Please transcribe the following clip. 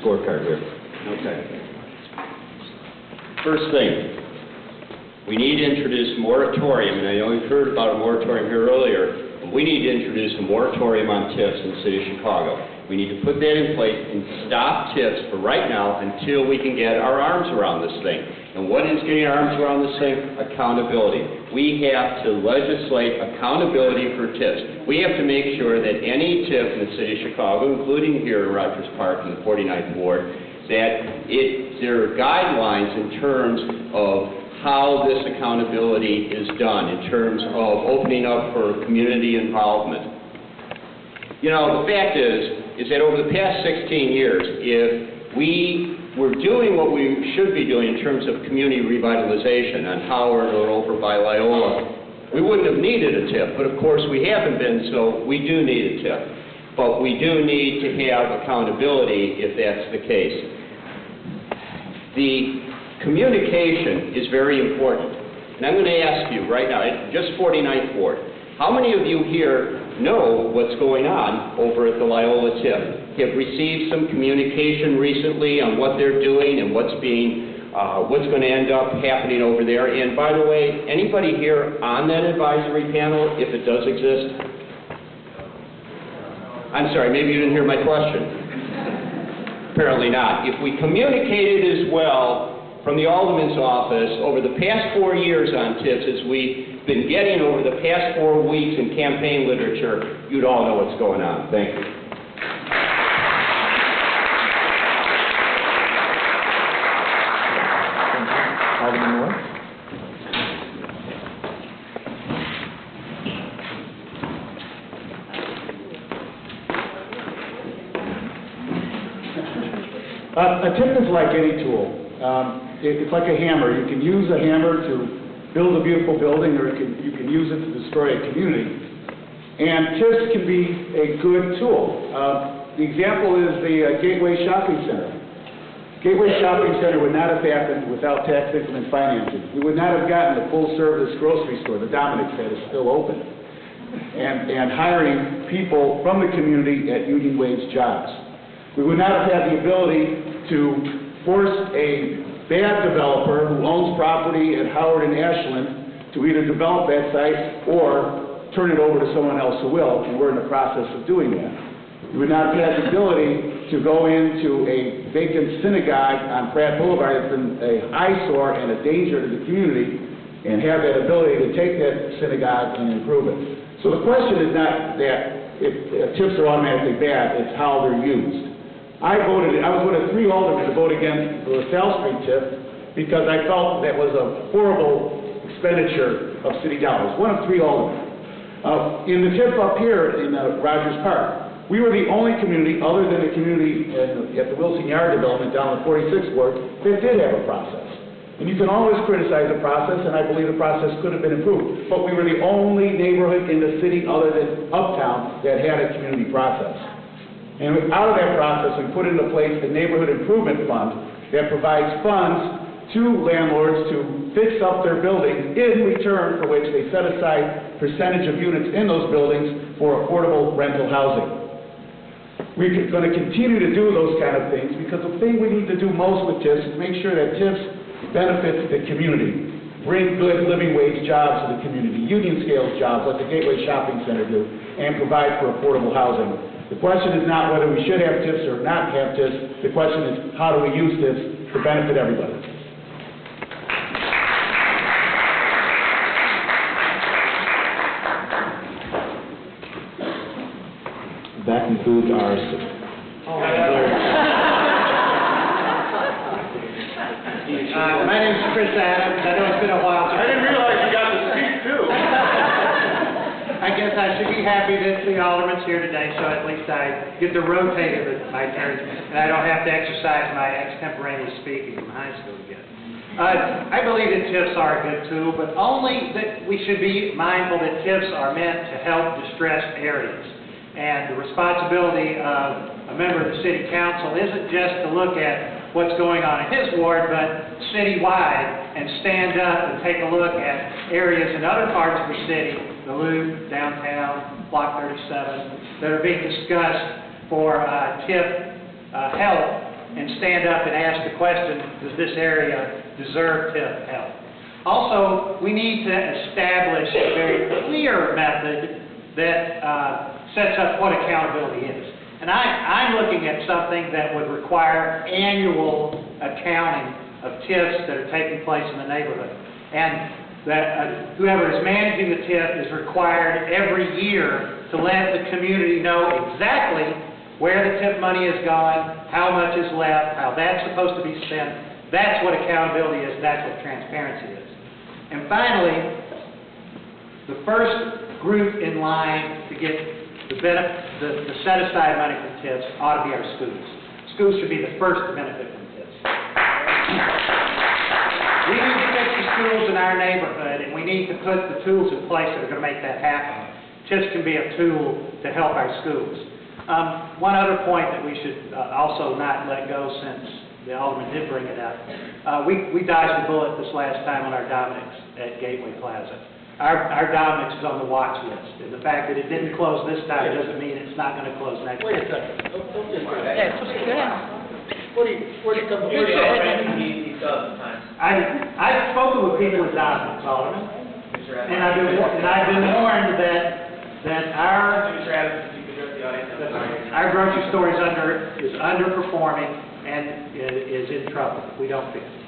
scorecard here. Okay. First thing, we need to introduce a moratorium, and I know you've heard about a moratorium here earlier, but we need to introduce a moratorium on TIFs in the city of Chicago. We need to put that in place and stop TIFs for right now until we can get our arms around this thing. And what is getting our arms around this thing? Accountability. We have to legislate accountability for TIFs. We have to make sure that any TIF in the city of Chicago, including here in Rogers Park in the 49th Ward, that there are guidelines in terms of how this accountability is done, in terms of opening up for community involvement. You know, the fact is that over the past 16 years, if we were doing what we should be doing in terms of community revitalization on Howard or over by Loyola, we wouldn't have needed a TIF, but of course we haven't been, so we do need a TIF. But we do need to have accountability if that's the case. The communication is very important. And I'm going to ask you right now, just 49th Ward, how many of you here know what's going on over at the Loyola TIF? Have received some communication recently on what they're doing and what's going to end up happening over there? And by the way, anybody here on that advisory panel, if it does exist? I'm sorry, maybe you didn't hear my question. Apparently not. If we communicated as well from the Alderman's office over the past 4 years on TIFs as we've been getting over the past 4 weeks in campaign literature, you'd all know what's going on. Thank you. Alderman Moore. A TIF is like any tool. It's like a hammer. You can use a hammer to build a beautiful building, or you can use it to destroy a community. And TIFs can be a good tool. The example is the Gateway Shopping Center. Gateway Shopping Center would not have happened without tax increment financing. We would not have gotten the full-service grocery store, the Dominic's, that is still open, and hiring people from the community at union wage jobs. We would not have had the ability to force a bad developer who owns property at Howard and Ashland to either develop that site or turn it over to someone else who will, and we're in the process of doing that. We would not have had the ability to go into a vacant synagogue on Pratt Boulevard that's been an eyesore and a danger to the community, and have that ability to take that synagogue and improve it. So the question is not that TIFs are automatically bad, it's how they're used. I was one of 3 aldermen to vote against the LaSalle Street TIF because I felt that was a horrible expenditure of city dollars. One of 3 aldermen. In the TIF up here in Rogers Park, we were the only community, other than the community at the Wilson Yard development down in the 46th Ward, that did have a process. And you can always criticize the process, and I believe the process could have been improved. But we were the only neighborhood in the city, other than Uptown, that had a community process. And out of that process, we put into place the Neighborhood Improvement Fund that provides funds to landlords to fix up their buildings, in return for which they set aside percentage of units in those buildings for affordable rental housing. We're going to continue to do those kind of things because the thing we need to do most with TIFs is make sure that TIFs benefit the community, bring good living wage jobs to the community, union scale jobs like the Gateway Shopping Center do, and provide for affordable housing. The question is not whether we should have TIFs or not have TIFs. The question is how do we use TIFs to benefit everybody. That concludes our... My name is Chris Adams. I know it's been a while. I didn't realize you got to speak too. I guess I should be happy that the alderman's here today, so at least I get to rotate it with my turn, and I don't have to exercise my extemporaneous speaking from high school again. I believe that TIFs are a good tool, but only that we should be mindful that TIFs are meant to help distressed areas. And the responsibility of a member of the city council isn't just to look at what's going on in his ward, but citywide, and stand up and take a look at areas in other parts of the city, the Loop, downtown, Block 37, that are being discussed for TIF help and stand up and ask the question, does this area deserve TIF help? Also, we need to establish a very clear method that sets up what accountability is. And I'm looking at something that would require annual accounting of TIFs that are taking place in the neighborhood. And that whoever is managing the TIF is required every year to let the community know exactly where the TIF money is going, how much is left, how that's supposed to be spent. That's what accountability is. That's what transparency is. And finally, the first group in line to get the set-aside money from TIFs ought to be our schools. Schools should be the first to benefit from TIFs. We need to fix the schools in our neighborhood, and we need to put the tools in place that are going to make that happen. TIFs can be a tool to help our schools. One other point that we should also not let go, since the Alderman did bring it up. We dodged the bullet this last time on our Dominick's at Gateway Plaza. Our Dominick's is on the watch list, and the fact that it didn't close this time doesn't mean it's not going to close next time. Wait a second, don't just do that. Yeah, just go ahead. Where do you come, where do you come, he does time? I've spoken with people at Dominick's, Alderman, and I've been warned that our grocery store is underperforming and is in trouble. We don't fix it.